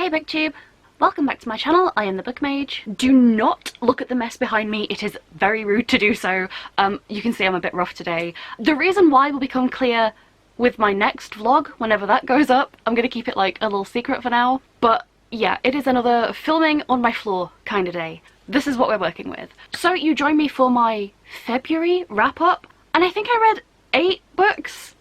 Hey booktube! Welcome back to my channel. I am the Book Mage. Do not look at the mess behind me, it is very rude to do so. You can see I'm a bit rough today. The reason why will become clear with my next vlog, whenever that goes up. I'm gonna keep it like a little secret for now. But yeah, it is another filming on my floor kind of day. This is what we're working with. So you joined me for my February wrap-up, and I think I read 8 books,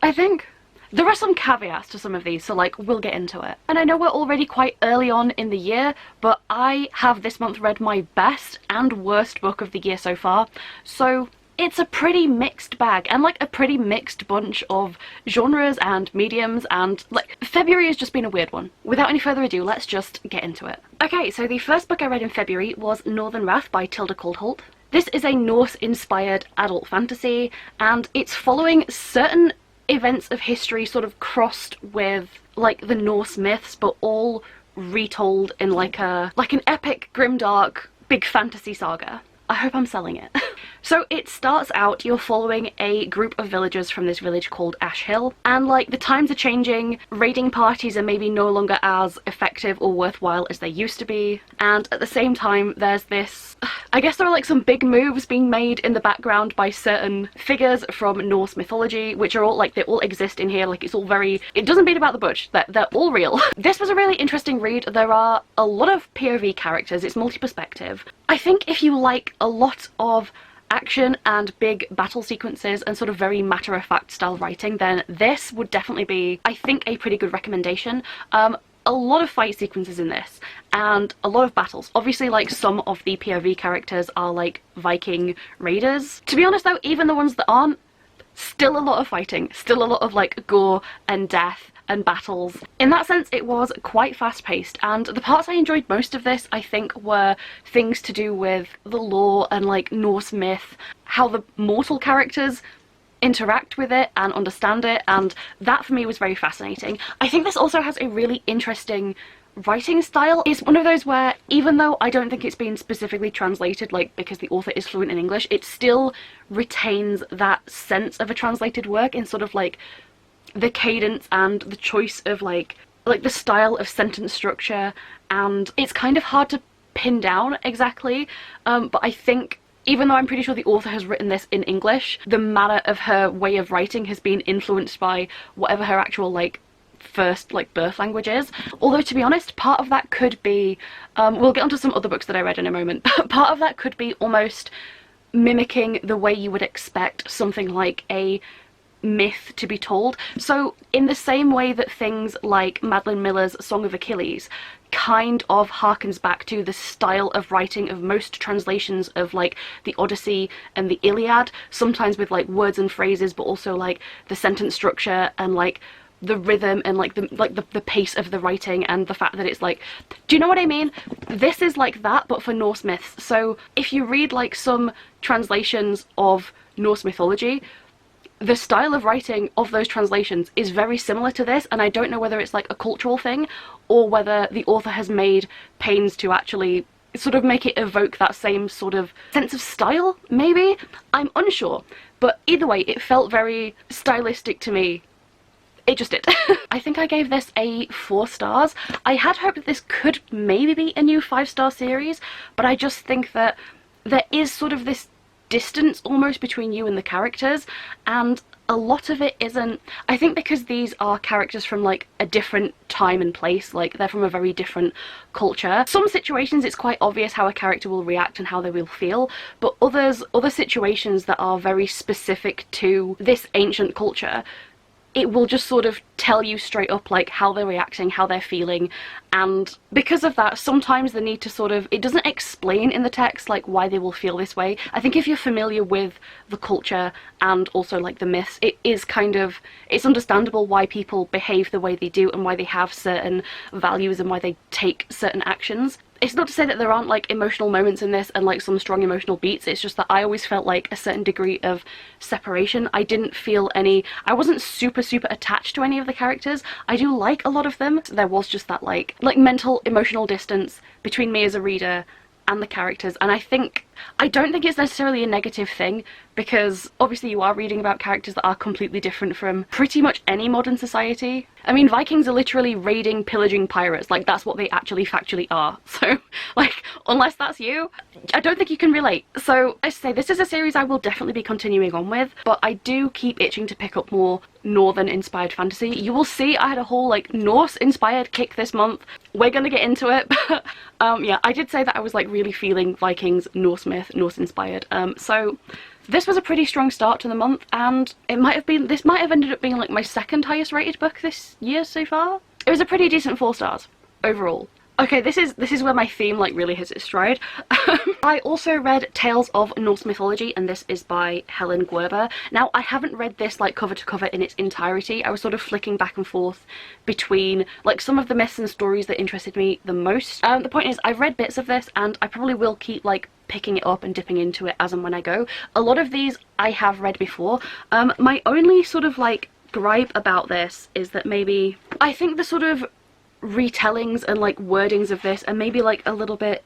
I think. There are some caveats to some of these, so like, we'll get into it. And I know we're already quite early on in the year, but I have this month read my best and worst book of the year so far, so it's a pretty mixed bag, and like a pretty mixed bunch of genres and mediums, and like, February has just been a weird one. Without any further ado, let's just get into it. Okay, so the first book I read in February was Northern Wrath by Tilda Coldholt. This is a Norse-inspired adult fantasy, and it's following certain events of history sort of crossed with like the Norse myths, but all retold in like an epic, grimdark, big fantasy saga. I hope I'm selling it. So it starts out, you're following a group of villagers from this village called Ash Hill, and like the times are changing, raiding parties are maybe no longer as effective or worthwhile as they used to be, and at the same time there's this, I guess there are like some big moves being made in the background by certain figures from Norse mythology, which are all like, they all exist in here, like it's all very, it doesn't beat about the bush, they're all real. This was a really interesting read. There are a lot of POV characters, it's multi-perspective. I think if you like a lot of action and big battle sequences and sort of very matter-of-fact style writing, then this would definitely be, I think, a pretty good recommendation. A lot of fight sequences in this, and a lot of battles. Obviously, like, some of the POV characters are like Viking raiders. To be honest though, even the ones that aren't, still a lot of fighting, still a lot of like gore and death and battles. In that sense, it was quite fast-paced, and the parts I enjoyed most of this, I think, were things to do with the lore and like Norse myth, how the mortal characters interact with it and understand it, and that for me was very fascinating. I think this also has a really interesting writing style. It's one of those where, even though I don't think it's been specifically translated, like, because the author is fluent in English, it still retains that sense of a translated work in sort of like the cadence and the choice of like the style of sentence structure, and it's kind of hard to pin down exactly, but I think, even though I'm pretty sure the author has written this in English, the manner of her way of writing has been influenced by whatever her actual like first like birth language is. Although, to be honest, part of that could be, we'll get onto some other books that I read in a moment, but part of that could be almost mimicking the way you would expect something like a myth to be told. So in the same way that things like Madeline Miller's Song of Achilles kind of harkens back to the style of writing of most translations of like the Odyssey and the Iliad, sometimes with like words and phrases, but also like the sentence structure and like the rhythm and like the pace of the writing and the fact that it's like, do you know what I mean? This is like that, but for Norse myths. So if you read like some translations of Norse mythology, the style of writing of those translations is very similar to this, and I don't know whether it's like a cultural thing or whether the author has made pains to actually sort of make it evoke that same sort of sense of style, maybe? I'm unsure, but either way, it felt very stylistic to me. It just did. I think I gave this a 4 stars. I had hoped that this could maybe be a new 5-star series, but I just think that there is sort of this distance almost between you and the characters, and a lot of it isn't, I think, because these are characters from like a different time and place, like they're from a very different culture. Some situations it's quite obvious how a character will react and how they will feel, but other situations that are very specific to this ancient culture, it will just sort of tell you straight up like how they're reacting, how they're feeling, and because of that, sometimes the need to sort of, it doesn't explain in the text like why they will feel this way. I think if you're familiar with the culture and also like the myths, it is kind of, it's understandable why people behave the way they do and why they have certain values and why they take certain actions. It's not to say that there aren't like emotional moments in this and like some strong emotional beats, it's just that I always felt like a certain degree of separation. I didn't feel any, I wasn't super attached to any of the characters. I do like a lot of them. There was just that like mental emotional distance between me as a reader and the characters. And I don't think it's necessarily a negative thing, because obviously you are reading about characters that are completely different from pretty much any modern society. I mean, Vikings are literally raiding, pillaging pirates. Like, that's what they actually factually are. So, like, unless that's you, I don't think you can relate. So, I say this is a series I will definitely be continuing on with, but I do keep itching to pick up more Northern-inspired fantasy. You will see I had a whole, like, Norse-inspired kick this month. We're gonna get into it, but, yeah, I did say that I was, like, really feeling Vikings, Norse myth, Norse-inspired. So this was a pretty strong start to the month, and this might have ended up being like my second highest rated book this year so far. It was a pretty decent 4 stars overall. Okay, this is where my theme like really hits its stride. I also read Tales of Norse Mythology, and this is by Helen Guerber. Now, I haven't read this like cover to cover in its entirety. I was sort of flicking back and forth between like some of the myths and stories that interested me the most. The point is, I've read bits of this, and I probably will keep like picking it up and dipping into it as and when I go. A lot of these I have read before. My only sort of like gripe about this is that maybe I think the sort of retellings and like wordings of this are maybe like a little bit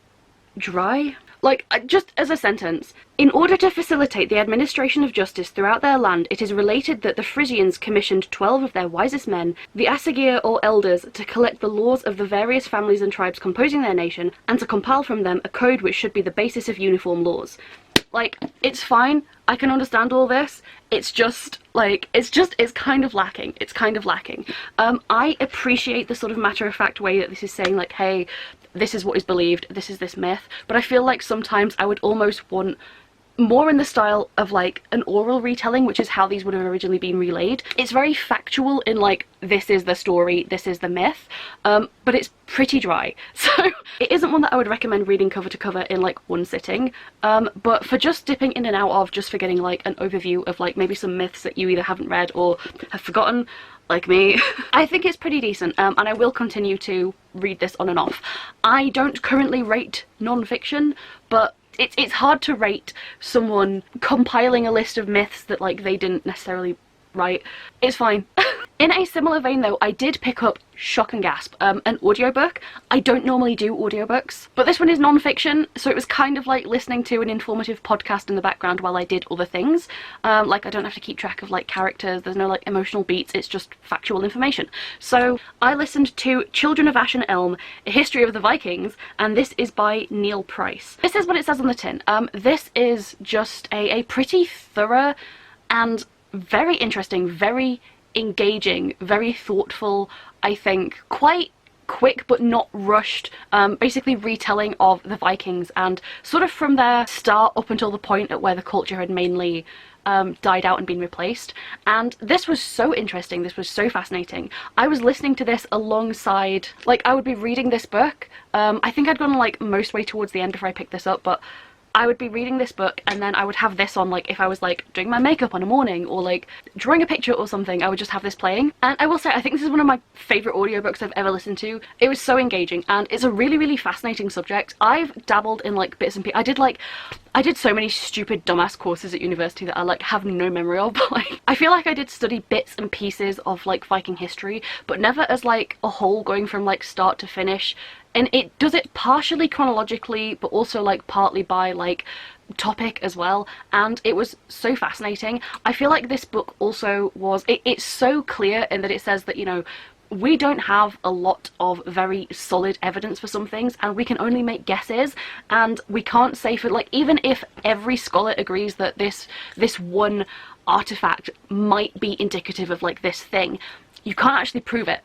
dry. Like, just as a sentence, in order to facilitate the administration of justice throughout their land, it is related that the Frisians commissioned 12 of their wisest men, the Asagir or elders, to collect the laws of the various families and tribes composing their nation, and to compile from them a code which should be the basis of uniform laws. Like, it's fine, I can understand all this, it's just, like, it's kind of lacking. It's kind of lacking. I appreciate the sort of matter-of-fact way that this is saying, like, hey, this is what is believed, this is this myth, but I feel like sometimes I would almost want more in the style of like an oral retelling, which is how these would have originally been relayed. It's very factual in like, this is the story, this is the myth, but it's pretty dry. So it isn't one that I would recommend reading cover to cover in like one sitting, but for just dipping in and out of, just for getting like an overview of like maybe some myths that you either haven't read or have forgotten, like me, I think it's pretty decent, and I will continue to read this on and off. I don't currently rate non-fiction, but it's hard to rate someone compiling a list of myths that like they didn't necessarily write. It's fine. In a similar vein though, I did pick up, shock and gasp, an audiobook. I don't normally do audiobooks, but this one is non-fiction, so it was kind of like listening to an informative podcast in the background while I did other things. Like, I don't have to keep track of like characters, there's no like emotional beats, it's just factual information. So I listened to Children of Ash and Elm, A History of the Vikings, and this is by Neil Price. This is what it says on the tin. This is just a pretty thorough and very interesting, very engaging, very thoughtful, I think quite quick but not rushed, basically retelling of the Vikings, and sort of from their start up until the point at where the culture had mainly died out and been replaced. And this was so interesting, this was so fascinating. I was listening to this alongside, like, I would be reading this book. I think I'd gone like most way towards the end before I picked this up, but I would be reading this book and then I would have this on, like if I was like doing my makeup on a morning or like drawing a picture or something, I would just have this playing. And I will say, I think this is one of my favourite audiobooks I've ever listened to. It was so engaging and it's a really, really fascinating subject. I've dabbled in like bits and pieces. I did so many stupid dumbass courses at university that I like have no memory of, but like I feel like I did study bits and pieces of like Viking history, but never as like a whole, going from like start to finish. And it does it partially chronologically, but also like partly by like topic as well, and it was so fascinating. I feel like this book also was, it's so clear in that it says that, you know, we don't have a lot of very solid evidence for some things and we can only make guesses, and we can't say for like, even if every scholar agrees that this one artifact might be indicative of like this thing, you can't actually prove it.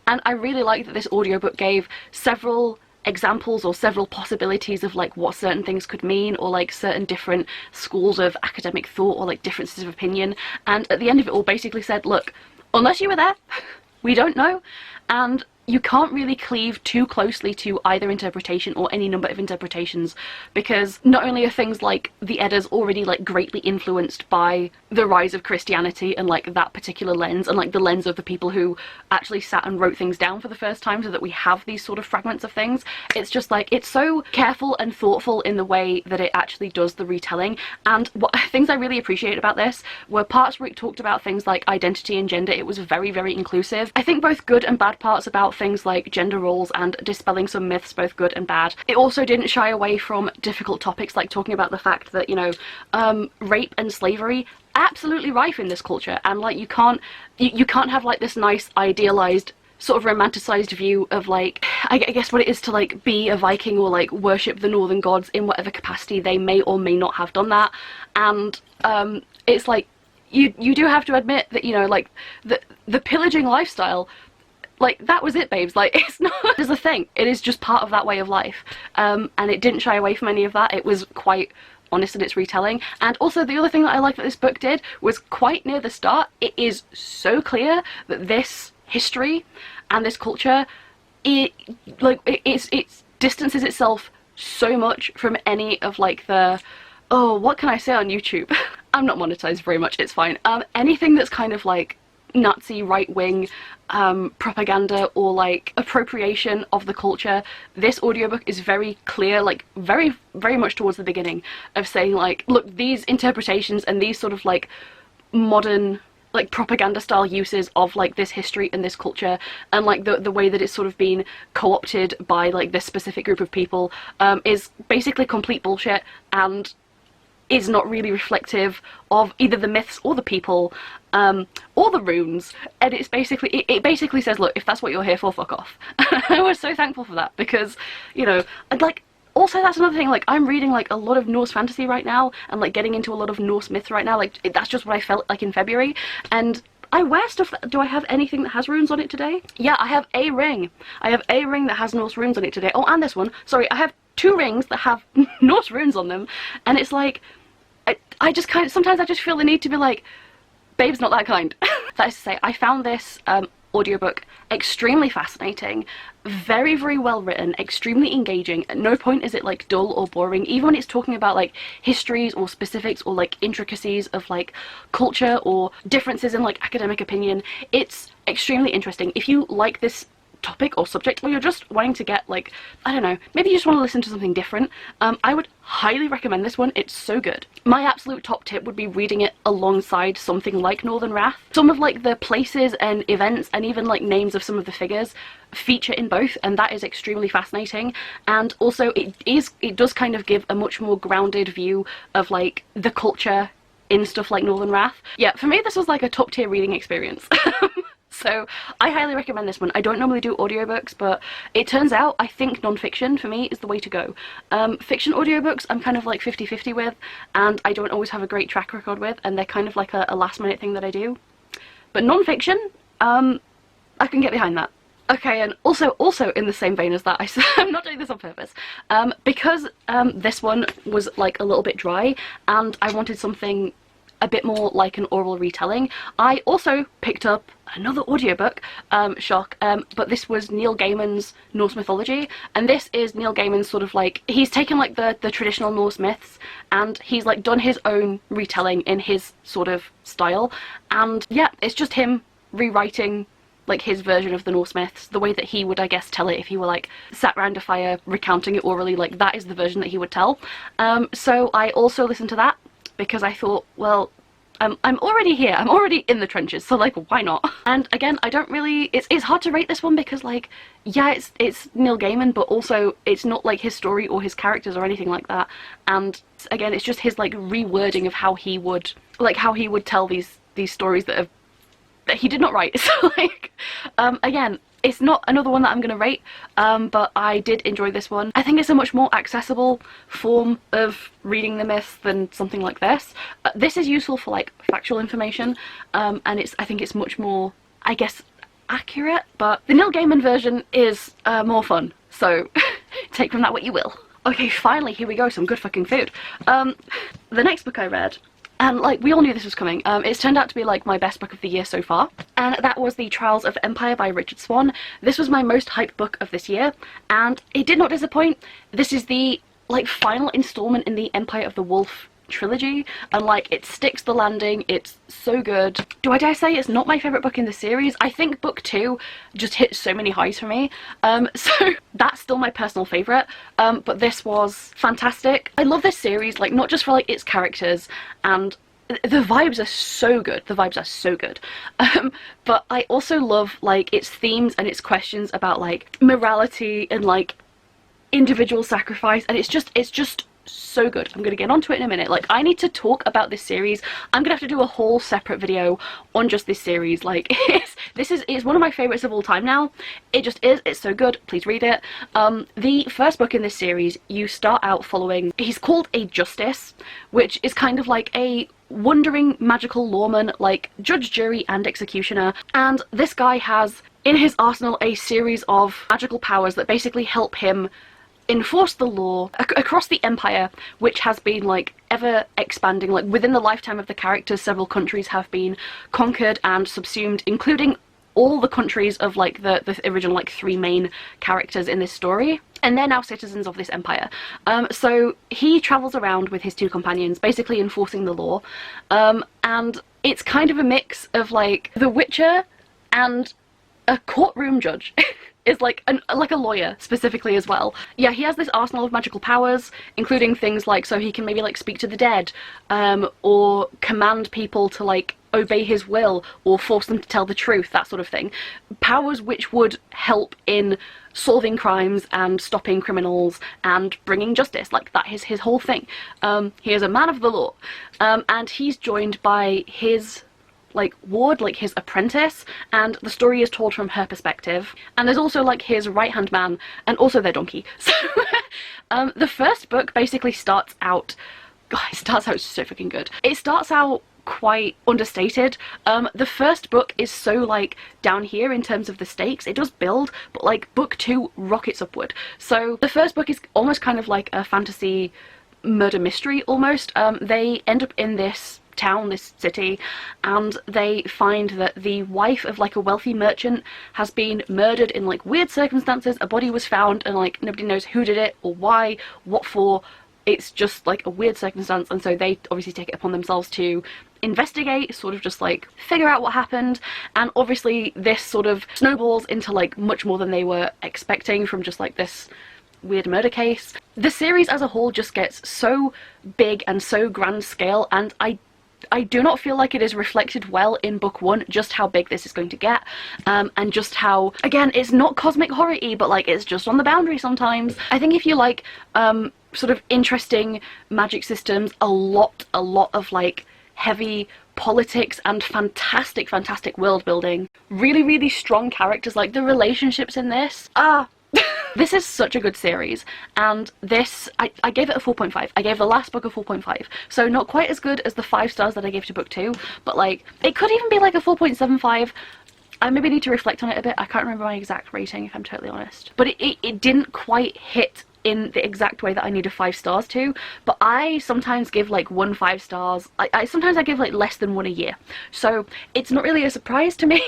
And I really like that this audiobook gave several examples or several possibilities of like what certain things could mean, or like certain different schools of academic thought or like differences of opinion. And at the end of it all basically said, look, unless you were there, we don't know. And you can't really cleave too closely to either interpretation or any number of interpretations, because not only are things like the Eddas already like greatly influenced by the rise of Christianity and like that particular lens, and like the lens of the people who actually sat and wrote things down for the first time so that we have these sort of fragments of things. It's just like, it's so careful and thoughtful in the way that it actually does the retelling. And what things I really appreciate about this were parts where it talked about things like identity and gender. It was very, very inclusive. I think both good and bad parts about about things like gender roles and dispelling some myths, both good and bad. It also didn't shy away from difficult topics, like talking about the fact that, you know, rape and slavery absolutely rife in this culture, and like you can't have like this nice idealized sort of romanticized view of like, I guess what it is to like be a Viking or like worship the northern gods in whatever capacity they may or may not have done that. And it's like you do have to admit that, you know, like the pillaging lifestyle, like that was it, babes. Like it's not as a thing, it is just part of that way of life, and it didn't shy away from any of that. It was quite honest in its retelling. And also the other thing that I like that this book did was, quite near the start, it is so clear that this history and this culture, it distances itself so much from any of like the, oh, what can I say on YouTube? I'm not monetized very much, it's fine. Anything that's kind of like Nazi right-wing propaganda or like appropriation of the culture. This audiobook is very clear, like very much towards the beginning of saying like, look, these interpretations and these sort of like modern like propaganda style uses of like this history and this culture, and like the way that it's sort of been co-opted by like this specific group of people, is basically complete bullshit and is not really reflective of either the myths or the people, or the runes. And it's basically, it basically says, look, if that's what you're here for, fuck off. I was so thankful for that, because, you know, and like, also that's another thing, like I'm reading like a lot of Norse fantasy right now, and like getting into a lot of Norse myths right now. Like that's just what I felt like in February. And I wear stuff that, do I have anything that has runes on it today? Yeah, I have a ring. I have a ring that has Norse runes on it today. Oh, and this one. Sorry, I have 2 rings that have Norse runes on them. And it's like, I just kind of, sometimes I just feel the need to be like, babe's not that kind. That is to say, I found this audiobook extremely fascinating, very well written, extremely engaging. At no point is it like dull or boring, even when it's talking about like histories or specifics or like intricacies of like culture or differences in like academic opinion. It's extremely interesting. If you like this topic or subject, or you're just wanting to get like, I don't know, maybe you just want to listen to something different, I would highly recommend this one. It's so good. My absolute top tip would be reading it alongside something like Northern Wrath. Some of like the places and events and even like names of some of the figures feature in both, and that is extremely fascinating. And also it does kind of give a much more grounded view of like the culture in stuff like Northern Wrath. Yeah, for me this was like a top tier reading experience. So I highly recommend this one. I don't normally do audiobooks, but it turns out I think non-fiction for me is the way to go. Fiction audiobooks I'm kind of like 50-50 with, and I don't always have a great track record with, and they're kind of like a last minute thing that I do. But non-fiction, I can get behind that. Okay, and also in the same vein as that, I'm not doing this on purpose, because this one was like a little bit dry and I wanted something a bit more like an oral retelling. I also picked up another audiobook, shock, but this was Neil Gaiman's Norse Mythology, and this is Neil Gaiman's sort of like, he's taken like the traditional Norse myths and he's like done his own retelling in his sort of style, and yeah, it's just him rewriting like his version of the Norse myths, the way that he would, I guess, tell it if he were like sat round a fire recounting it orally. Like that is the version that he would tell. So I also listened to that, because I thought, well, I'm already here, I'm already in the trenches, so like, why not? And again, I don't really, it's hard to rate this one because like, yeah, it's Neil Gaiman, but also it's not like his story or his characters or anything like that. And again, it's just his like rewording of how he would tell these stories that he did not write. So like, again, it's not another one that I'm going to rate, but I did enjoy this one. I think it's a much more accessible form of reading the myths than something like this. This is useful for like factual information, and I think it's much more, I guess, accurate, but the Neil Gaiman version is more fun, so take from that what you will. Okay, finally, here we go, some good fucking food. The next book I read, and like we all knew this was coming, it's turned out to be like my best book of the year so far, and that was The Trials of Empire by Richard Swan. This was my most hyped book of this year, and it did not disappoint. This is the like final installment in the Empire of the Wolf trilogy, and like it sticks the landing. It's so good. Do I dare say it's not my favourite book in the series? I think book 2 just hit so many highs for me, so that's still my personal favourite, but this was fantastic. I love this series, like not just for like its characters and the vibes are so good. The vibes are so good. But I also love like its themes and its questions about like morality and like individual sacrifice, and it's just so good. I'm gonna get onto it in a minute. Like, I need to talk about this series. I'm gonna have to do a whole separate video on just this series. Like, it's one of my favorites of all time now. It just is. It's so good. Please read it. The first book in this series, you start out following, he's called a justice, which is kind of like a wandering magical lawman, like judge, jury, and executioner. And this guy has in his arsenal a series of magical powers that basically help him enforce the law across the empire, which has been like ever expanding. Like, within the lifetime of the characters, several countries have been conquered and subsumed, including all the countries of like the original like 3 main characters in this story, and they're now citizens of this empire. So he travels around with his 2 companions, basically enforcing the law, and it's kind of a mix of like The Witcher and a courtroom judge. Is like a lawyer specifically as well. Yeah, he has this arsenal of magical powers, including things like, so he can maybe like speak to the dead, or command people to like obey his will, or force them to tell the truth, that sort of thing. Powers which would help in solving crimes and stopping criminals and bringing justice. Like, that is his whole thing. He is a man of the law, and he's joined by his like ward, like his apprentice, and the story is told from her perspective. And there's also like his right-hand man and also their donkey. So the first book basically starts out, God, it starts out so freaking good. It starts out quite understated. The first book is so like down here in terms of the stakes. It does build, but like book 2 rockets upward. So the first book is almost kind of like a fantasy murder mystery almost. They end up in this town, this city, and they find that the wife of like a wealthy merchant has been murdered in like weird circumstances. A body was found and like nobody knows who did it or why, what for. It's just like a weird circumstance, and so they obviously take it upon themselves to investigate, sort of just like figure out what happened. And obviously this sort of snowballs into like much more than they were expecting from just like this weird murder case. The series as a whole just gets so big and so grand scale, and I do not feel like it is reflected well in book 1 just how big this is going to get, and just how, again, it's not cosmic horror-y, but like it's just on the boundary sometimes. I think if you like sort of interesting magic systems, a lot of like heavy politics and fantastic world building, really strong characters, like the relationships in this are this is such a good series. And this, I gave it a 4.5. I gave the last book a 4.5. So not quite as good as the 5 stars that I gave to book 2, but like, it could even be like a 4.75. I maybe need to reflect on it a bit. I can't remember my exact rating, if I'm totally honest. But it didn't quite hit in the exact way that I needed 5 stars to, but I sometimes give like 1 5 stars. Sometimes I give like less than 1 a year, so it's not really a surprise to me.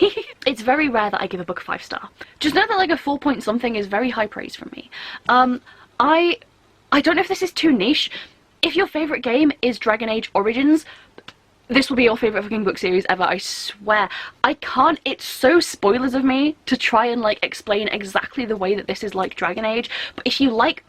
It's very rare that I give a book a 5 star. Just know that like a 4 point something is very high praise from me. I don't know if this is too niche. If your favourite game is Dragon Age Origins, this will be your favourite fucking book series ever, I swear. I can't, it's so spoilers of me to try and like explain exactly the way that this is like Dragon Age, but if you like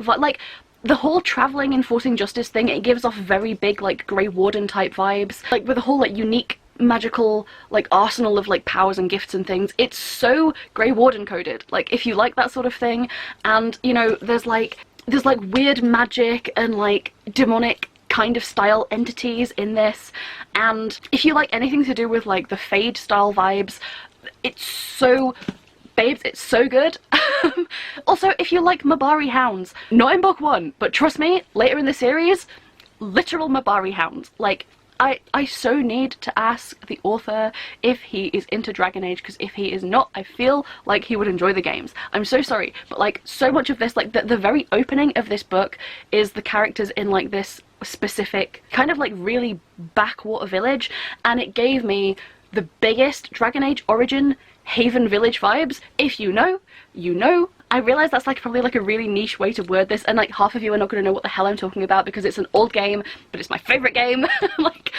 the whole travelling enforcing justice thing, it gives off very big like Grey Warden type vibes, like with the whole like unique magical like arsenal of like powers and gifts and things. It's so Grey Warden coded, like if you like that sort of thing. And you know, there's like weird magic and like demonic kind of style entities in this, and if you like anything to do with like the Fade style vibes, it's so, babes, it's so good. Also, if you like Mabari hounds, not in book 1, but trust me, later in the series, literal Mabari hounds. Like, I so need to ask the author if he is into Dragon Age, because if he is not, I feel like he would enjoy the games. I'm so sorry, but like so much of this, like the very opening of this book is the characters in like this specific kind of like really backwater village, and it gave me the biggest Dragon Age Origin Haven Village vibes. If you know, you know. I realise that's like probably like a really niche way to word this, and like half of you are not going to know what the hell I'm talking about because it's an old game, but it's my favourite game. Like,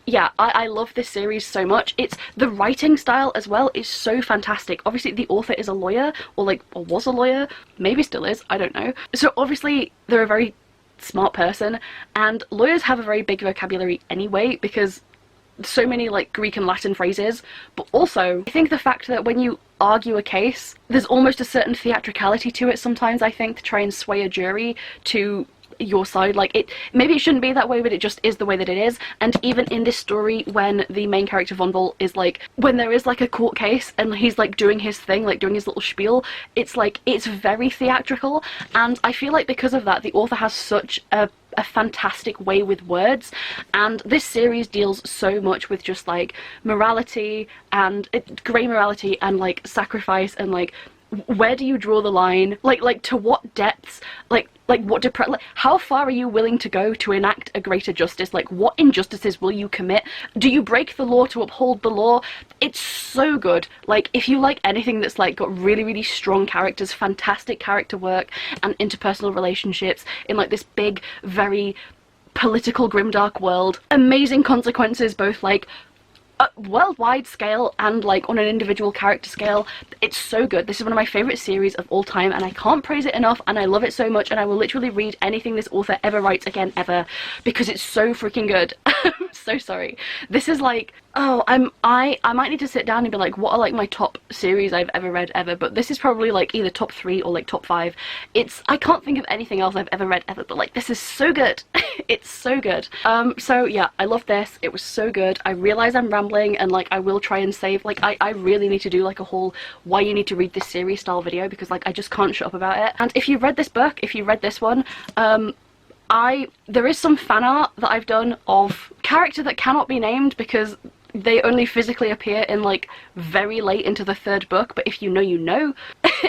yeah, I love this series so much. It's the writing style as well is so fantastic. Obviously the author is a lawyer, or was a lawyer, maybe still is, I don't know. So obviously there are very smart person, and lawyers have a very big vocabulary anyway because so many like Greek and Latin phrases. But also I think the fact that when you argue a case, there's almost a certain theatricality to it sometimes, I think, to try and sway a jury to your side. Like, it maybe it shouldn't be that way, but it just is the way that it is. And even in this story, when the main character Von Vol is like, when there is like a court case and he's like doing his thing, like doing his little spiel, it's like, it's very theatrical. And I feel like because of that, the author has such a fantastic way with words, and this series deals so much with just like morality and grey morality and like sacrifice and like where do you draw the line, like to what depths, like what like how far are you willing to go to enact a greater justice, like what injustices will you commit, do you break the law to uphold the law? It's so good. Like, if you like anything that's like got really, really strong characters, fantastic character work and interpersonal relationships in like this big, very political grimdark world, amazing consequences both like worldwide scale and like on an individual character scale, it's so good. This is one of my favorite series of all time, and I can't praise it enough, and I love it so much, and I will literally read anything this author ever writes again ever because it's so freaking good. I'm so sorry. This is like, oh, I might need to sit down and be like, what are like my top series I've ever read ever, but this is probably like either top 3 or like top 5. I can't think of anything else I've ever read ever, but like, this is so good. It's so good. So yeah, I love this. It was so good. I realize I'm rambling, and like I will try and save, like I really need to do like a whole why you need to read this series style video, because like I just can't shut up about it. And if you read this book, if you read this one, there is some fan art that I've done of character that cannot be named because they only physically appear in like very late into the 3rd book, but if you know, you know.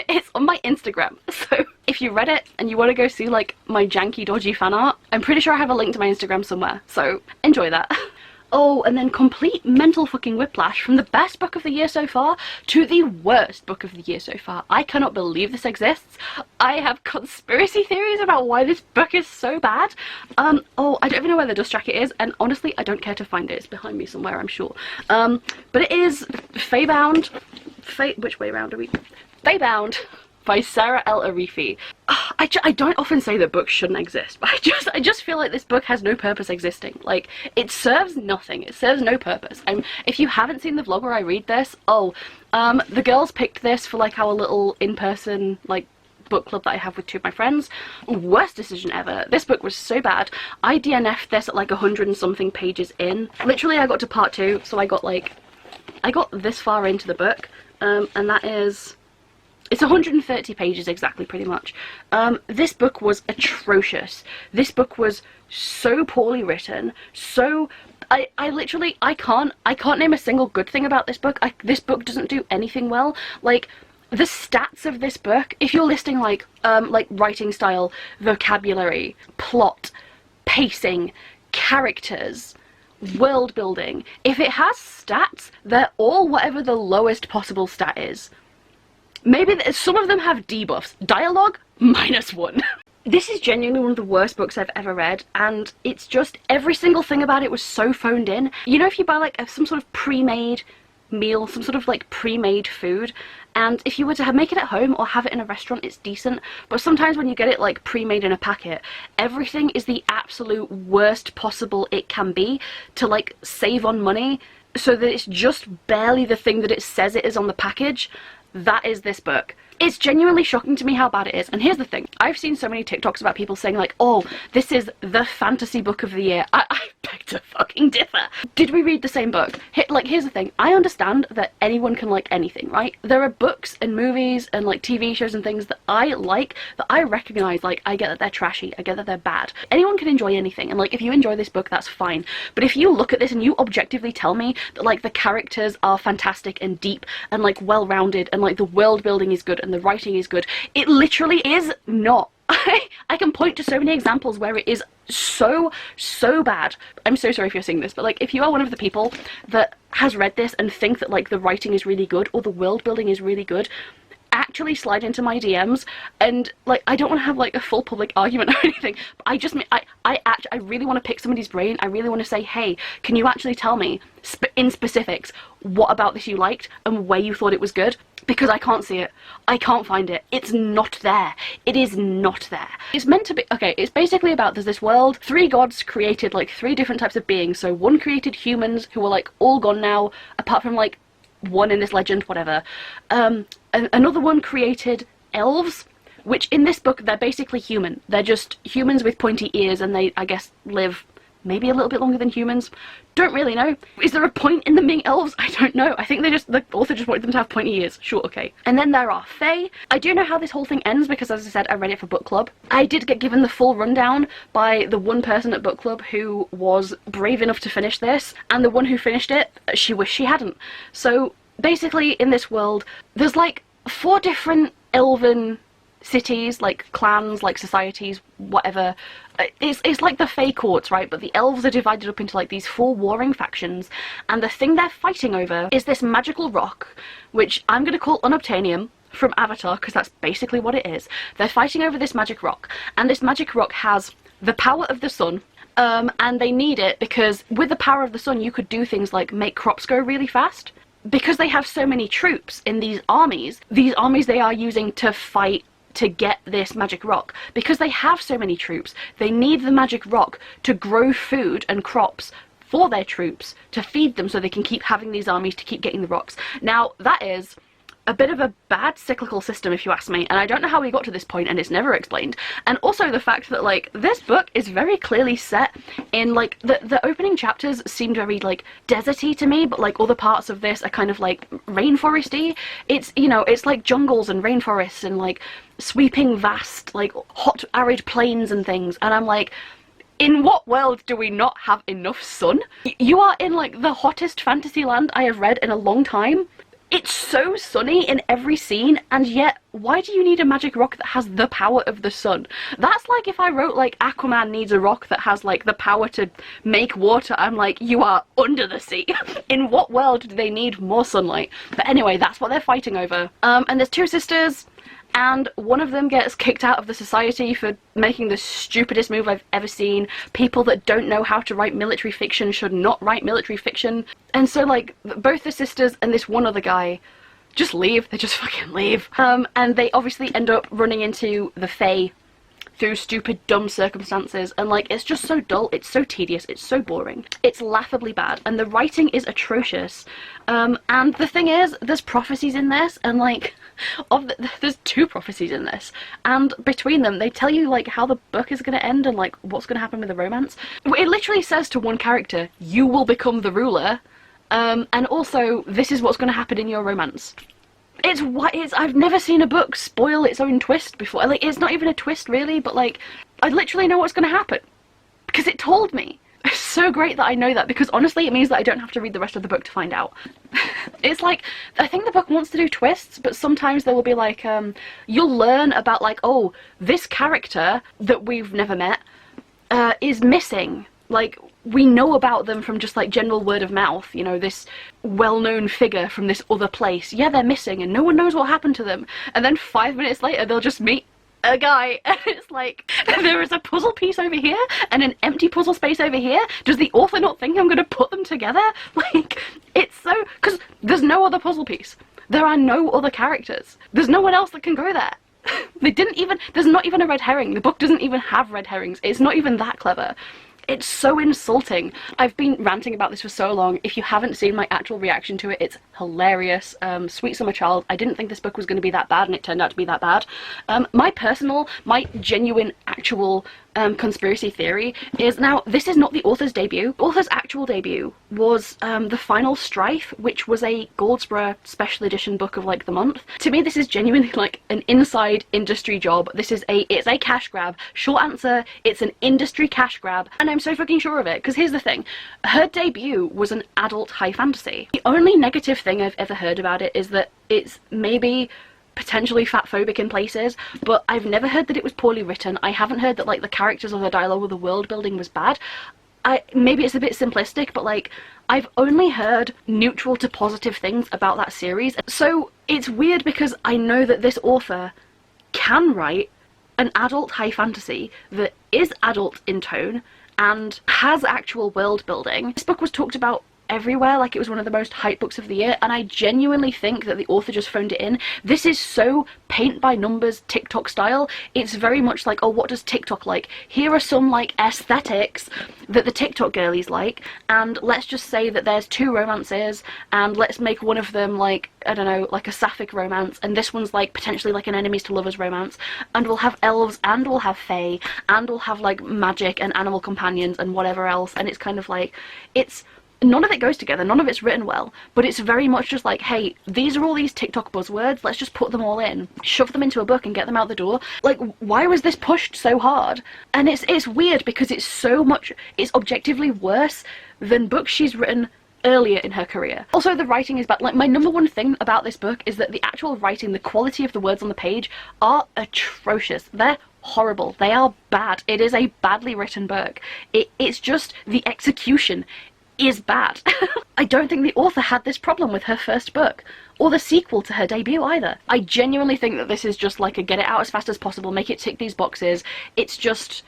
It's on my Instagram, so if you read it and you want to go see like my janky dodgy fan art, I'm pretty sure I have a link to my Instagram somewhere, so enjoy that. Oh, and then complete mental fucking whiplash from the best book of the year so far to the worst book of the year so far. I cannot believe this exists. I have conspiracy theories about why this book is so bad. Oh, I don't even know where the dust jacket is, and honestly, I don't care to find it. It's behind me somewhere, I'm sure. But it is Faebound. Which way around are we? Faebound by Sarah L. Arifi. I don't often say that books shouldn't exist, but I just feel like this book has no purpose existing. Like, it serves nothing. It serves no purpose. If you haven't seen the vlog where I read this, the girls picked this for like our little in-person like book club that I have with 2 of my friends. Worst decision ever. This book was so bad. I DNF'd this at like 100 and something pages in. Literally, I got to part 2, so I got this far into the book, and that is... It's 130 pages exactly, pretty much. This book was atrocious. This book was so poorly written. So I can't name a single good thing about this book. This book doesn't do anything well. Like, the stats of this book, if you're listing like writing style, vocabulary, plot, pacing, characters, world building, if it has stats, they're all whatever the lowest possible stat is. Maybe some of them have debuffs. Dialogue, -1. This is genuinely one of the worst books I've ever read, and it's just, every single thing about it was so phoned in. You know, if you buy like some sort of pre-made meal, some sort of like pre-made food, and if you were to make it at home or have it in a restaurant, it's decent, but sometimes when you get it like pre-made in a packet, everything is the absolute worst possible it can be to like save on money, so that it's just barely the thing that it says it is on the package. That is this book. It's genuinely shocking to me how bad it is. And here's the thing. I've seen so many TikToks about people saying like, oh, this is the fantasy book of the year. I beg to fucking differ. Did we read the same book? Here's the thing. I understand that anyone can like anything, right? There are books and movies and like TV shows and things that I like, that I recognize. Like, I get that they're trashy. I get that they're bad. Anyone can enjoy anything. And like, if you enjoy this book, that's fine. But if you look at this and you objectively tell me that like the characters are fantastic and deep and like well-rounded and like the world building is good and the writing is good, it literally is not. I can point to so many examples where it is so bad. I'm so sorry if you're seeing this, but like, if you are one of the people that has read this and think that like the writing is really good or the world building is really good, actually slide into my DMs. And like, I don't want to have like a full public argument or anything, but I really want to pick somebody's brain. I really want to say, hey, can you actually tell me in specifics what about this you liked and where you thought it was good? Because I can't see it. I can't find it. It's not there. It is not there. It's meant to be, okay, it's basically about, there's this world, 3 gods created like 3 different types of beings. So one created humans who are like all gone now, apart from like one in this legend, whatever. Another one created elves, which in this book, they're basically human. They're just humans with pointy ears, and they, I guess, live maybe a little bit longer than humans. Don't really know. Is there a point in them being elves? I don't know. I think the author just wanted them to have pointy ears. Sure, okay. And then there are Fae. I do know how this whole thing ends because, as I said, I read it for book club. I did get given the full rundown by the one person at book club who was brave enough to finish this, and the one who finished it, she wished she hadn't. So basically, in this world, there's like 4 different elven cities, like clans, like societies, whatever. It's like the Fae courts, right? But the elves are divided up into like these 4 warring factions, and the thing they're fighting over is this magical rock, which I'm going to call unobtainium from Avatar, because that's basically what it is. They're fighting over this magic rock, and this magic rock has the power of the sun, and they need it because with the power of the sun you could do things like make crops grow really fast. Because they have so many troops in these armies they are using to fight to get this magic rock. Because they have so many troops, they need the magic rock to grow food and crops for their troops, to feed them so they can keep having these armies to keep getting the rocks. Now, that is a bit of a bad cyclical system, if you ask me, and I don't know how we got to this point, and it's never explained. And also the fact that, like, this book is very clearly set in, like, the opening chapters seemed very, like, deserty to me, but, like, other parts of this are kind of, like, rainforesty. It's, you know, it's like jungles and rainforests and, like, sweeping vast, like, hot, arid plains and things, and I'm like, in what world do we not have enough sun? You are in, like, the hottest fantasy land I have read in a long time. It's so sunny in every scene, and yet, why do you need a magic rock that has the power of the sun? That's like if I wrote, like, Aquaman needs a rock that has, like, the power to make water. I'm like, you are under the sea. In what world do they need more sunlight? But anyway, that's what they're fighting over. And there's 2 sisters, and one of them gets kicked out of the society for making the stupidest move I've ever seen. People that don't know how to write military fiction should not write military fiction. And so, like, both the sisters and this one other guy just leave. They just fucking leave. And they obviously end up running into the Fae through stupid, dumb circumstances, and, like, it's just so dull, it's so tedious, it's so boring. It's laughably bad, and the writing is atrocious. And the thing is, there's prophecies in this, and, like, there's 2 prophecies in this, and between them, they tell you, like, how the book is gonna end and, like, what's gonna happen with the romance. It literally says to one character, you will become the ruler, and also, this is what's gonna happen in your romance. I've never seen a book spoil its own twist before. Like, it's not even a twist, really, but, like, I literally know what's going to happen. Because it told me. It's so great that I know that, because honestly, it means that I don't have to read the rest of the book to find out. It's like, I think the book wants to do twists, but sometimes there will be, like, you'll learn about, like, oh, this character that we've never met is missing. Like, we know about them from just, like, general word of mouth, you know, this well-known figure from this other place. Yeah, they're missing, and no one knows what happened to them. And then 5 minutes later, they'll just meet a guy, and it's like, there is a puzzle piece over here, and an empty puzzle space over here. Does the author not think I'm gonna put them together? Like, it's so... because there's no other puzzle piece. There are no other characters. There's no one else that can go there. They didn't even... there's not even a red herring. The book doesn't even have red herrings. It's not even that clever. It's so insulting. I've been ranting about this for so long. If you haven't seen my actual reaction to it, it's hilarious. Sweet Summer Child, I didn't think this book was going to be that bad, and it turned out to be that bad. My genuine, actual conspiracy theory is, now, this is not the author's debut. The author's actual debut was The Final Strife, which was a Goldsborough special edition book of, like, the month. To me, this is genuinely, like, an inside industry job. It's a cash grab. Short answer, it's an industry cash grab, and I'm so fucking sure of it, because here's the thing. Her debut was an adult high fantasy. The only negative thing I've ever heard about it is that it's maybe potentially fatphobic in places, but I've never heard that it was poorly written. I haven't heard that, like, the characters or the dialogue or the world building was bad. Maybe it's a bit simplistic, but, like, I've only heard neutral to positive things about that series. So it's weird, because I know that this author can write an adult high fantasy that is adult in tone and has actual world building. This book was talked about everywhere, like it was one of the most hyped books of the year, and I genuinely think that the author just phoned it in. This is so paint by numbers TikTok style. It's very much like, oh, what does TikTok like? Here are some like aesthetics that the TikTok girlies like, and let's just say that there's 2 romances, and let's make one of them like, I don't know, like a sapphic romance, and this one's like potentially like an enemies to lovers romance, and we'll have elves, and we'll have fae, and we'll have like magic and animal companions and whatever else. And it's kind of like, it's none of it goes together, none of it's written well, but it's very much just like, hey, these are all these TikTok buzzwords, let's just put them all in, shove them into a book and get them out the door. Like, why was this pushed so hard? And it's weird because it's so much, it's objectively worse than books she's written earlier in her career. Also, the writing is bad. Like, my number one thing about this book is that the actual writing, the quality of the words on the page are atrocious. They're horrible. They are bad. It is a badly written book. It's just the execution is bad. I don't think the author had this problem with her first book, or the sequel to her debut either. I genuinely think that this is just like a get it out as fast as possible, make it tick these boxes. It's just,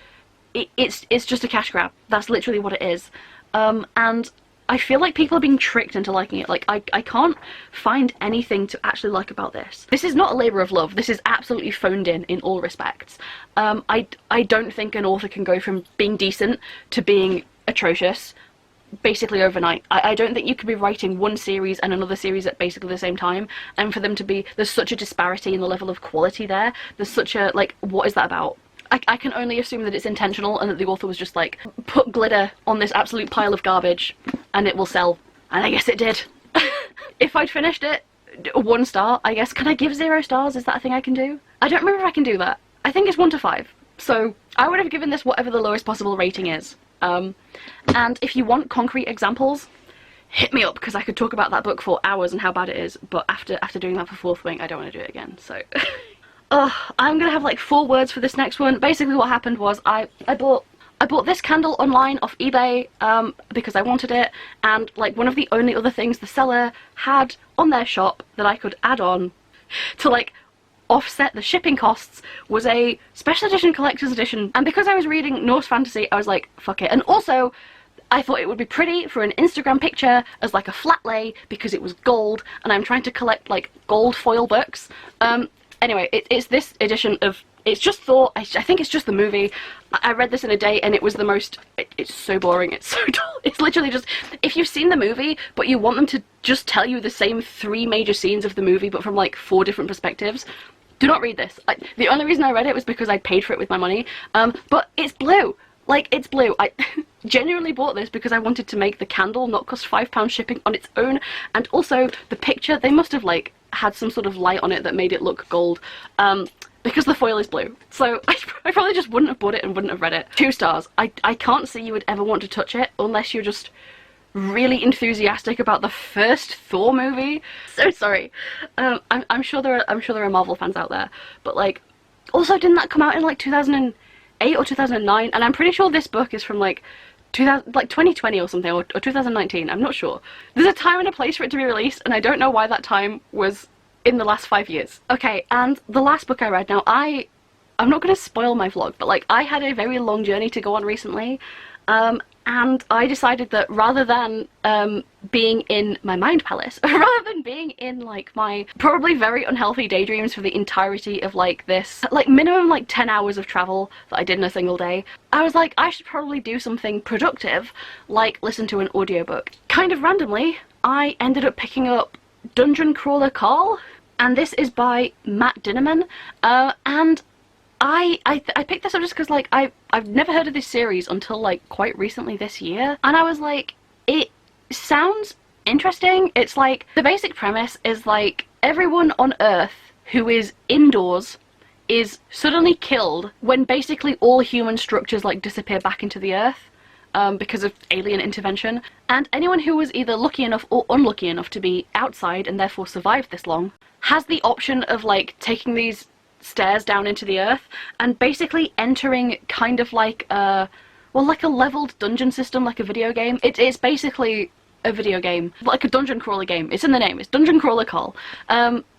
it's just a cash grab. That's literally what it is. And I feel like people are being tricked into liking it. Like, I can't find anything to actually like about this. This is not a labour of love. This is absolutely phoned in all respects. I don't think an author can go from being decent to being atrocious basically overnight. I don't think you could be writing one series and another series at basically the same time, and for them to be, there's such a disparity in the level of quality there. There's such a, like, what is that about? I can only assume that it's intentional and that the author was just like, put glitter on this absolute pile of garbage and it will sell. And I guess it did. If I'd finished it, 1 star, I guess. Can I give 0 stars? Is that a thing I can do? I don't remember if I can do that. I think it's 1 to 5. So I would have given this whatever the lowest possible rating is. And if you want concrete examples, hit me up, because I could talk about that book for hours and how bad it is, but after doing that for Fourth Wing, I don't want to do it again, so. I'm gonna have like 4 words for this next one. Basically what happened was I bought this candle online off eBay because I wanted it, and like one of the only other things the seller had on their shop that I could add on to like offset the shipping costs was a special edition collector's edition. And because I was reading Norse fantasy, I was like, fuck it. And also, I thought it would be pretty for an Instagram picture as like a flat lay because it was gold, and I'm trying to collect like gold foil books. Anyway, it's this edition of, it's just Thor. I think it's just the movie. I read this in a day and it was the most, it's so boring, it's so dull. It's literally just, if you've seen the movie but you want them to just tell you the same 3 major scenes of the movie but from like 4 different perspectives, do not read this. The only reason I read it was because I paid for it with my money, but it's blue. Like, it's blue. I genuinely bought this because I wanted to make the candle not cost £5 shipping on its own, and also the picture, they must have like had some sort of light on it that made it look gold, because the foil is blue. So I probably just wouldn't have bought it and wouldn't have read it. 2 stars. I can't see you would ever want to touch it unless you're just really enthusiastic about the first Thor movie. So sorry. I'm sure there are Marvel fans out there, but like, also didn't that come out in like 2008 or 2009? And I'm pretty sure this book is from like 2020 or something, or 2019. I'm not sure. There's a time and a place for it to be released, and I don't know why that time was in the last 5 years. Okay, and the last book I read, now I'm not going to spoil my vlog, but like, I had a very long journey to go on recently, and I decided that rather than being in my mind palace, rather than being in like my probably very unhealthy daydreams for the entirety of like this, like minimum like 10 hours of travel that I did in a single day, I was like, I should probably do something productive, like listen to an audiobook. Kind of randomly, I ended up picking up Dungeon Crawler Carl, and this is by Matt Dinnerman, and I picked this up just because like I've never heard of this series until like quite recently this year, and I was like, it sounds interesting. It's like, the basic premise is like everyone on Earth who is indoors is suddenly killed when basically all human structures like disappear back into the Earth because of alien intervention, and anyone who was either lucky enough or unlucky enough to be outside and therefore survived this long has the option of like taking these stairs down into the earth and basically entering kind of like a, well, like a leveled dungeon system, like a video game. It's basically a video game, like a dungeon crawler game. It's in the name. It's Dungeon Crawler Carl.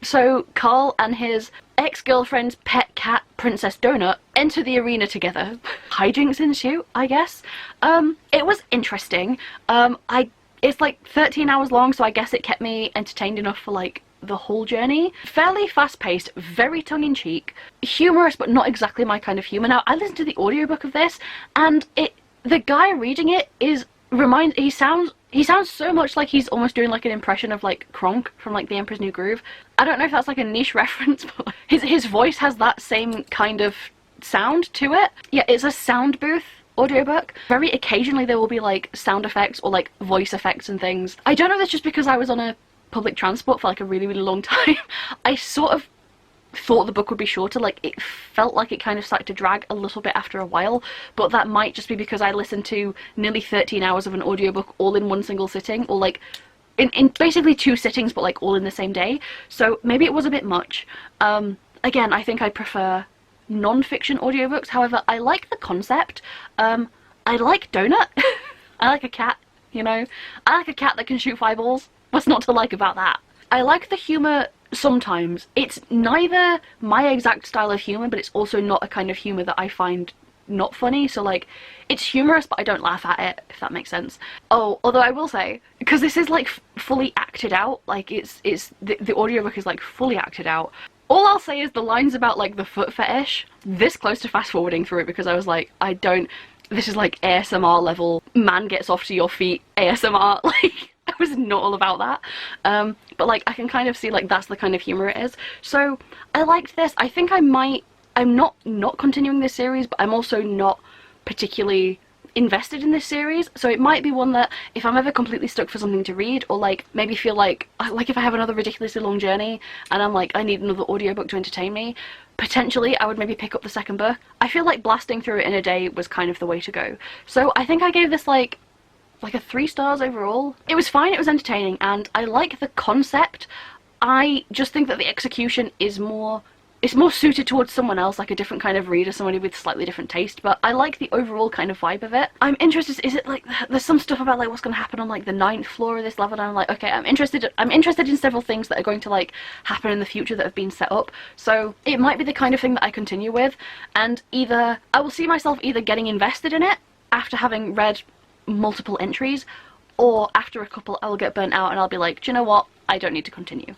So Carl and his ex-girlfriend's pet cat, Princess Donut, enter the arena together. Hijinks ensue, I guess. It was interesting. I It's like 13 hours long, so I guess it kept me entertained enough for like the whole journey. Fairly fast-paced, very tongue-in-cheek, humorous but not exactly my kind of humor. Now, I listened to the audiobook of this, and the guy reading it he sounds so much like he's almost doing like an impression of like Kronk from like The Emperor's New Groove. I don't know if that's like a niche reference, but his voice has that same kind of sound to it. Yeah, it's a sound booth audiobook. Very occasionally there will be like sound effects or like voice effects and things. I don't know if that's just because I was on a public transport for like a really, really long time. I sort of thought the book would be shorter. Like, it felt like it kind of started to drag a little bit after a while, but that might just be because I listened to nearly 13 hours of an audiobook all in one single sitting, or like in basically 2 sittings, but like all in the same day. So maybe it was a bit much. Again, I think I prefer non-fiction audiobooks. However, I like the concept. I like Donut. I like a cat, you know? I like a cat that can shoot fireballs. What's not to like about that? I like the humour sometimes. It's neither my exact style of humour, but it's also not a kind of humour that I find not funny. So like, it's humorous, but I don't laugh at it, if that makes sense. Oh, although I will say, because this is like fully acted out, like the audiobook is like fully acted out. All I'll say is the lines about like the foot fetish, this close to fast forwarding through it, because I was like, this is like ASMR level, man gets off to your feet ASMR, like, I was not all about that. But like, I can kind of see like that's the kind of humour it is. So I liked this. I think I'm not continuing this series, but I'm also not particularly invested in this series. So it might be one that if I'm ever completely stuck for something to read, or like maybe feel like if I have another ridiculously long journey and I'm like, I need another audiobook to entertain me, potentially I would maybe pick up the second book. I feel like blasting through it in a day was kind of the way to go. So I think I gave this like a 3 stars overall. It was fine, it was entertaining, and I like the concept. I just think that the execution is more suited towards someone else, like a different kind of reader, somebody with slightly different taste, but I like the overall kind of vibe of it. I'm interested, is it like, there's some stuff about like what's going to happen on like the 9th floor of this level, and I'm like, okay, I'm interested in several things that are going to like happen in the future that have been set up, so it might be the kind of thing that I continue with, and either I will see myself either getting invested in it after having read multiple entries, or after a couple I will get burnt out and I'll be like, do you know what, I don't need to continue.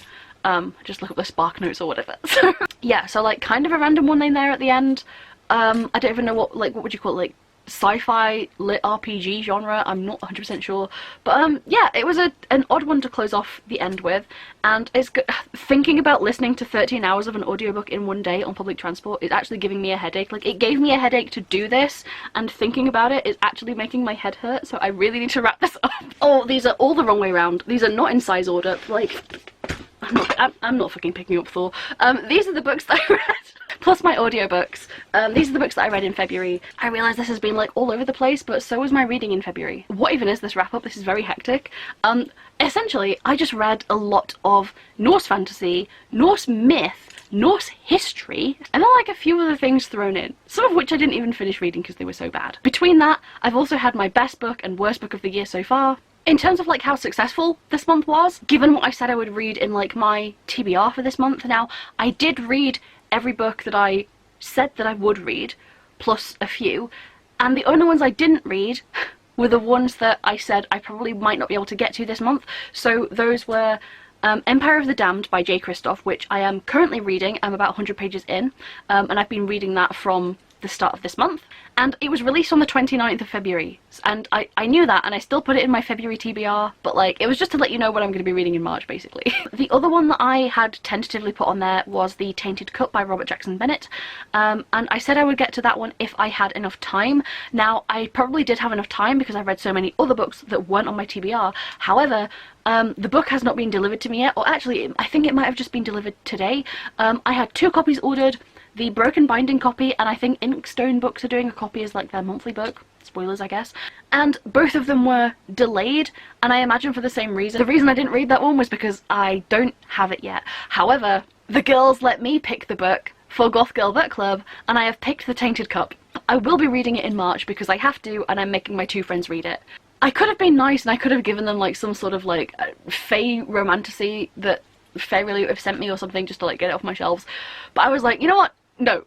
Just look up the spark notes or whatever. So yeah, so like kind of a random one in there at the end. I don't even know what would you call it, like sci-fi lit RPG genre, I'm not 100% sure, but yeah, it was an odd one to close off the end with, and it's good. Thinking about listening to 13 hours of an audiobook in one day on public transport is actually giving me a headache. Like, it gave me a headache to do this, and thinking about it is actually making my head hurt, so I really need to wrap this up. Oh, these are all the wrong way around. These are not in size order, like, I'm not fucking picking up Thor. These are the books that I read, plus my audiobooks. These are the books that I read in February. I realise this has been like all over the place, but so was my reading in February. What even is this wrap up? This is very hectic. Essentially, I just read a lot of Norse fantasy, Norse myth, Norse history, and then like a few other things thrown in, some of which I didn't even finish reading because they were so bad. Between that, I've also had my best book and worst book of the year so far. In terms of like how successful this month was, given what I said I would read in like my TBR for this month, now I did read every book that I said that I would read, plus a few, and the only ones I didn't read were the ones that I said I probably might not be able to get to this month. So those were Empire of the Damned by J. Kristoff, which I am currently reading. I'm about 100 pages in, and I've been reading that from the start of this month, and it was released on the 29th of February, and I knew that, and I still put it in my February TBR, but like, it was just to let you know what I'm going to be reading in March, basically. The other one that I had tentatively put on there was The Tainted Cup by Robert Jackson Bennett, and I said I would get to that one if I had enough time. Now, I probably did have enough time because I've read so many other books that weren't on my TBR. However, the book has not been delivered to me yet, or actually, I think it might have just been delivered today. I had 2 copies ordered, the broken binding copy, and I think Inkstone Books are doing a copy as like their monthly book. Spoilers, I guess. And both of them were delayed, and I imagine for the same reason. The reason I didn't read that one was because I don't have it yet. However, the girls let me pick the book for Goth Girl Book Club, and I have picked The Tainted Cup. I will be reading it in March because I have to, and I'm making my 2 friends read it. I could have been nice, and I could have given them like some sort of like fae romantasy that Fae really would have sent me or something, just to like get it off my shelves. But I was like, you know what? No.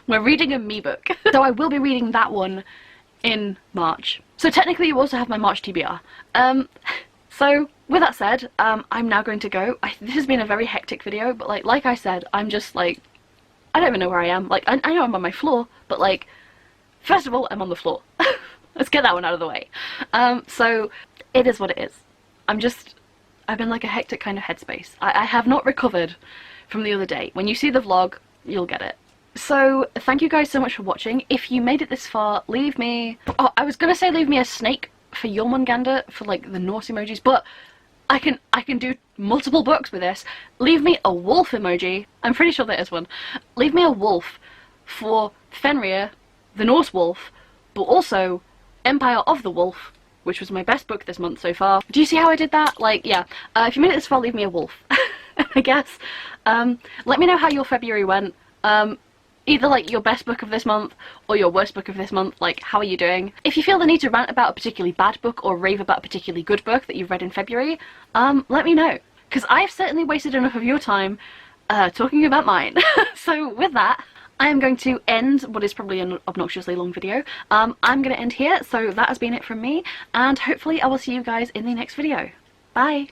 We're reading a me book. So I will be reading that one in March. So technically you also have my March TBR. So with that said, I'm now going to go. This has been a very hectic video, but like I said, I'm just like, I don't even know where I am. Like, I know I'm on my floor, but like, first of all, I'm on the floor. Let's get that one out of the way. So it is what it is. I've been like a hectic kind of headspace. I have not recovered from the other day. When you see the vlog, you'll get it. So thank you guys so much for watching. If you made it this far, leave me, oh, I was gonna say leave me a snake for Jormungandr for like the Norse emojis, but I can do multiple books with this. Leave me a wolf emoji. I'm pretty sure there is one. Leave me a wolf for Fenrir, the Norse wolf, but also Empire of the Wolf, which was my best book this month so far. Do you see how I did that? Like, yeah. If you made it this far, leave me a wolf, I guess. Let me know how your February went. Either like your best book of this month or your worst book of this month. Like, how are you doing? If you feel the need to rant about a particularly bad book or rave about a particularly good book that you've read in February, let me know. Because I've certainly wasted enough of your time talking about mine. So with that, I am going to end what is probably an obnoxiously long video. I'm going to end here, so that has been it from me, and hopefully I will see you guys in the next video. Bye!